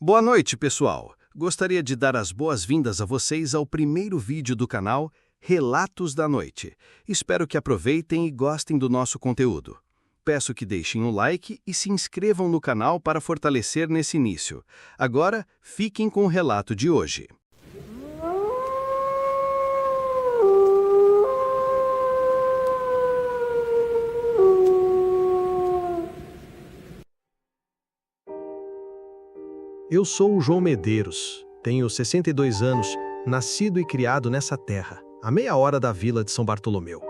Boa noite, pessoal! Gostaria de dar as boas-vindas a vocês ao primeiro vídeo do canal Relatos da Noite. Espero que aproveitem e gostem do nosso conteúdo. Peço que deixem um like e se inscrevam no canal para fortalecer nesse início. Agora, fiquem com o relato de hoje. Eu sou o João Medeiros, tenho 62 anos, nascido e criado nessa terra, a meia hora da vila de São Bartolomeu.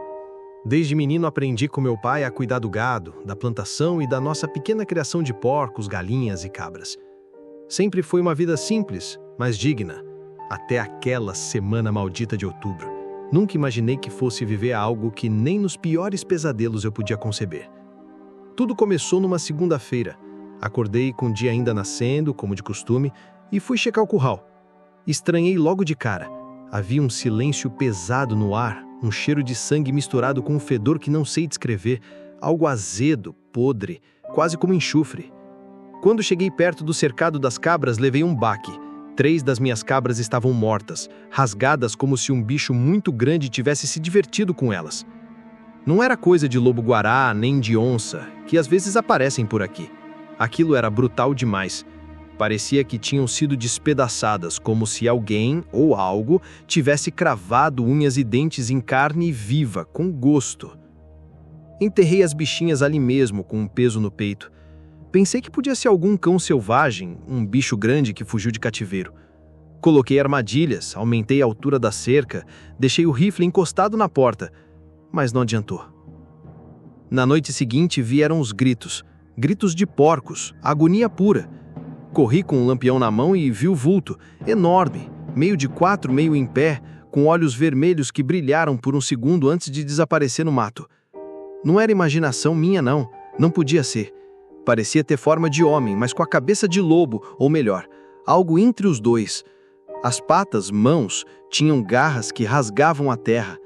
Desde menino aprendi com meu pai a cuidar do gado, da plantação e da nossa pequena criação de porcos, galinhas e cabras. Sempre foi uma vida simples, mas digna, até aquela semana maldita de outubro. Nunca imaginei que fosse viver algo que nem nos piores pesadelos eu podia conceber. Tudo começou numa segunda-feira. Acordei com o dia ainda nascendo, como de costume, e fui checar o curral. Estranhei logo de cara. Havia um silêncio pesado no ar, um cheiro de sangue misturado com um fedor que não sei descrever, algo azedo, podre, quase como enxofre. Quando cheguei perto do cercado das cabras, levei um baque. 3 das minhas cabras estavam mortas, rasgadas como se um bicho muito grande tivesse se divertido com elas. Não era coisa de lobo-guará nem de onça, que às vezes aparecem por aqui. Aquilo era brutal demais. Parecia que tinham sido despedaçadas, como se alguém ou algo tivesse cravado unhas e dentes em carne viva, com gosto. Enterrei as bichinhas ali mesmo, com um peso no peito. Pensei que podia ser algum cão selvagem, um bicho grande que fugiu de cativeiro. Coloquei armadilhas, aumentei a altura da cerca, deixei o rifle encostado na porta, mas não adiantou. Na noite seguinte vieram os gritos. Gritos de porcos, agonia pura. Corri com um lampião na mão e vi o vulto, enorme, meio de 4, meio em pé, com olhos vermelhos que brilharam por um segundo antes de desaparecer no mato. Não era imaginação minha, não podia ser. Parecia ter forma de homem, mas com a cabeça de lobo, ou melhor, algo entre os dois. As patas, mãos, tinham garras que rasgavam a terra.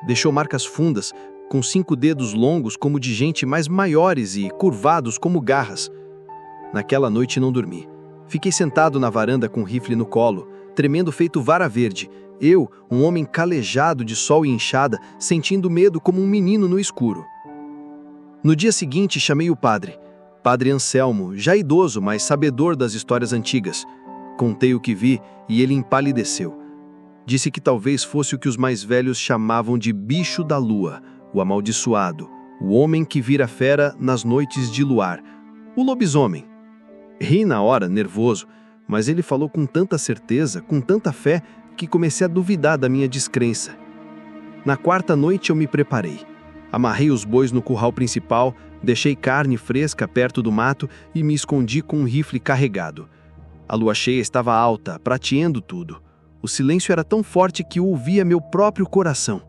Deixou marcas fundas, com 5 dedos longos como de gente, mais maiores e curvados como garras. Naquela noite não dormi. Fiquei sentado na varanda com o rifle no colo, tremendo feito vara verde. Eu, um homem calejado de sol e inchada, sentindo medo como um menino no escuro. No dia seguinte chamei o padre Anselmo, já idoso, mas sabedor das histórias antigas. Contei o que vi e ele empalideceu. Disse que talvez fosse o que os mais velhos chamavam de bicho da lua, o amaldiçoado, o homem que vira fera nas noites de luar, o lobisomem. Ri na hora, nervoso, mas ele falou com tanta certeza, com tanta fé, que comecei a duvidar da minha descrença. Na 4ª noite eu me preparei. Amarrei os bois no curral principal, deixei carne fresca perto do mato e me escondi com um rifle carregado. A lua cheia estava alta, prateando tudo. O silêncio era tão forte que eu ouvia meu próprio coração.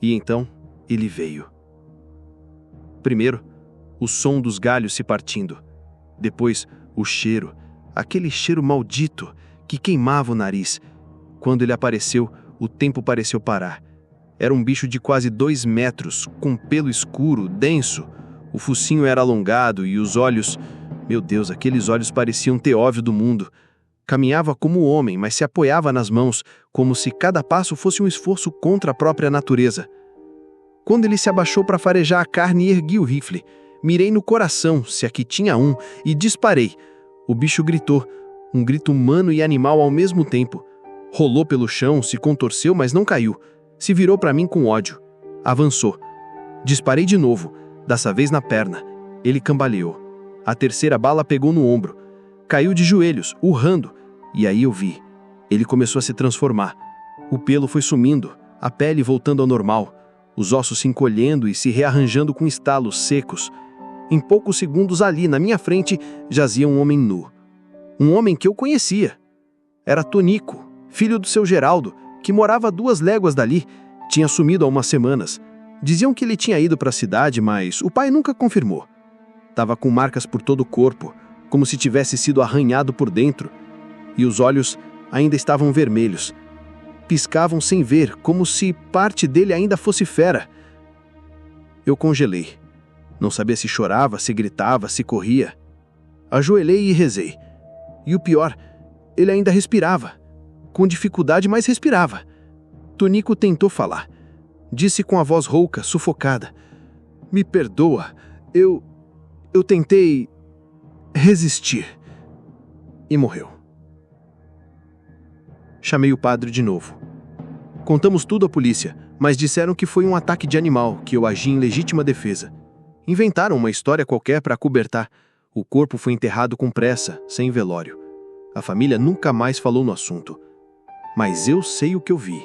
E então ele veio. Primeiro, o som dos galhos se partindo. Depois, o cheiro, aquele cheiro maldito que queimava o nariz. Quando ele apareceu, o tempo pareceu parar. Era um bicho de quase 2 metros, com pelo escuro, denso. O focinho era alongado e os olhos... Meu Deus, aqueles olhos pareciam ter ódio do mundo. Caminhava como homem, mas se apoiava nas mãos, como se cada passo fosse um esforço contra a própria natureza. Quando ele se abaixou para farejar a carne, ergui o rifle. Mirei no coração, se aqui tinha um, e disparei. O bicho gritou, um grito humano e animal ao mesmo tempo. Rolou pelo chão, se contorceu, mas não caiu. Se virou para mim com ódio. Avançou. Disparei de novo, dessa vez na perna. Ele cambaleou. A 3ª bala pegou no ombro. Caiu de joelhos, urrando. E aí eu vi. Ele começou a se transformar. O pelo foi sumindo, a pele voltando ao normal. Os ossos se encolhendo e se rearranjando com estalos secos. Em poucos segundos ali, na minha frente, jazia um homem nu. Um homem que eu conhecia. Era Tonico, filho do seu Geraldo, que morava a 2 léguas dali. Tinha sumido há umas semanas. Diziam que ele tinha ido para a cidade, mas o pai nunca confirmou. Tava com marcas por todo o corpo, como se tivesse sido arranhado por dentro. E os olhos ainda estavam vermelhos. Piscavam sem ver, como se parte dele ainda fosse fera. Eu congelei. Não sabia se chorava, se gritava, se corria. Ajoelhei e rezei. E o pior, ele ainda respirava. Com dificuldade, mas respirava. Tonico tentou falar. Disse com a voz rouca, sufocada: "Me perdoa, eu tentei resistir." E morreu. Chamei o padre de novo. Contamos tudo à polícia, mas disseram que foi um ataque de animal, que eu agi em legítima defesa. Inventaram uma história qualquer para acobertar. O corpo foi enterrado com pressa, sem velório. A família nunca mais falou no assunto. Mas eu sei o que eu vi.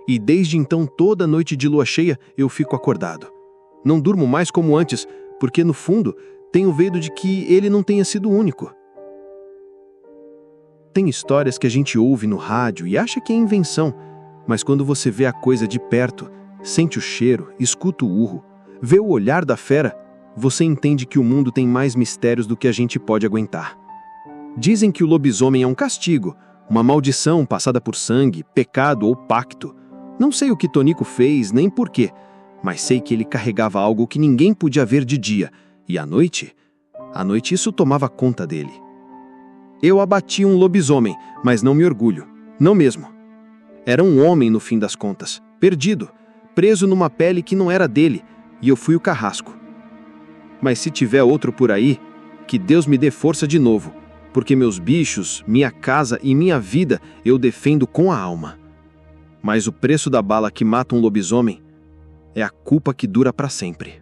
E desde então, toda noite de lua cheia, eu fico acordado. Não durmo mais como antes, porque no fundo, tenho medo de que ele não tenha sido o único. Tem histórias que a gente ouve no rádio e acha que é invenção, mas quando você vê a coisa de perto, sente o cheiro, escuta o urro, vê o olhar da fera, você entende que o mundo tem mais mistérios do que a gente pode aguentar. Dizem que o lobisomem é um castigo, uma maldição passada por sangue, pecado ou pacto. Não sei o que Tonico fez, nem porquê, mas sei que ele carregava algo que ninguém podia ver de dia, e à noite isso tomava conta dele. Eu abati um lobisomem, mas não me orgulho, não mesmo. Era um homem no fim das contas, perdido, preso numa pele que não era dele, e eu fui o carrasco. Mas se tiver outro por aí, que Deus me dê força de novo, porque meus bichos, minha casa e minha vida eu defendo com a alma. Mas o preço da bala que mata um lobisomem é a culpa que dura para sempre.